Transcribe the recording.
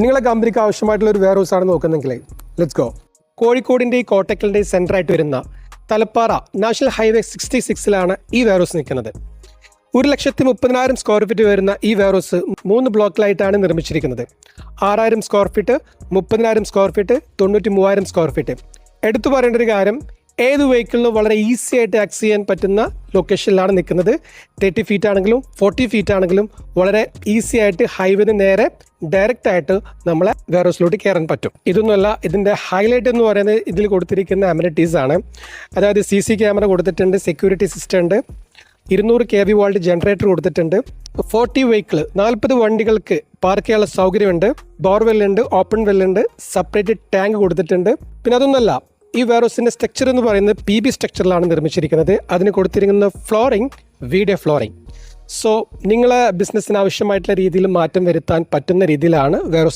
നിങ്ങളെ കമ്പനിക്ക് ആവശ്യമായിട്ടുള്ള ഒരു വെയർ ഹൗസ് ആണ് നോക്കുന്നെങ്കിൽ ലെറ്റ്സ് ഗോ. കോഴിക്കോടിൻ്റെ കോട്ടക്കലിൻ്റെ സെൻറ്ററായിട്ട് വരുന്ന തലപ്പാറ നാഷണൽ ഹൈവേ 66 ഈ വെയർ ഹൗസ് നിൽക്കുന്നത്. 1,30,000 സ്ക്വയർ ഫീറ്റ് വരുന്ന ഈ വെയർ ഹൗസ് 3 ബ്ലോക്കിലായിട്ടാണ് നിർമ്മിച്ചിരിക്കുന്നത്. 6,000 square feet, 30,000 square feet, 93,000 square feet. എടുത്തു പറയേണ്ട ഒരു കാര്യം, ഏത് വെഹിക്കിളിനും വളരെ ഈസി ആയിട്ട് ആക്സസ് ചെയ്യാൻ പറ്റുന്ന ലൊക്കേഷനിലാണ് നിൽക്കുന്നത്. 30 ഫീറ്റ് ആണെങ്കിലും 40 ഫീറ്റ് ആണെങ്കിലും വളരെ ഈസി ആയിട്ട് ഹൈവേന്ന് നേരെ ഡയറക്റ്റ് ആയിട്ട് നമ്മളെ വെയർ ഹൗസിലോട്ട് കയറാൻ പറ്റും. ഇതൊന്നുമല്ല, ഇതിൻ്റെ ഹൈലൈറ്റ് എന്ന് പറയുന്നത് ഇതിൽ കൊടുത്തിരിക്കുന്ന അമ്യൂണിറ്റീസ് ആണ്. അതായത് CC ക്യാമറ കൊടുത്തിട്ടുണ്ട്, സെക്യൂരിറ്റി സിസ്റ്റം ഉണ്ട്, 200 kV വോൾട്ട് ജനറേറ്റർ കൊടുത്തിട്ടുണ്ട്, 40 വെഹിക്കിൾ 40 വണ്ടികൾക്ക് പാർക്ക് ചെയ്യാനുള്ള സൗകര്യമുണ്ട്, ബോർവെല്ലുണ്ട്, ഓപ്പൺ വെല്ലുണ്ട്, സെപ്പറേറ്റ് ടാങ്ക് കൊടുത്തിട്ടുണ്ട്. പിന്നെ അതൊന്നുമല്ല, ഈ വെയർ ഹൗസിൻ്റെ സ്ട്രക്ചർ എന്ന് പറയുന്നത് PB സ്ട്രക്ചറിലാണ് നിർമ്മിച്ചിരിക്കുന്നത്. അതിന് കൊടുത്തിരിക്കുന്ന ഫ്ലോറിംഗ് വീഡിയോ ഫ്ലോറിംഗ്. സോ നിങ്ങളെ ബിസിനസ്സിന് ആവശ്യമായിട്ടുള്ള രീതിയിൽ മാറ്റം വരുത്താൻ പറ്റുന്ന രീതിയിലാണ് വെയർ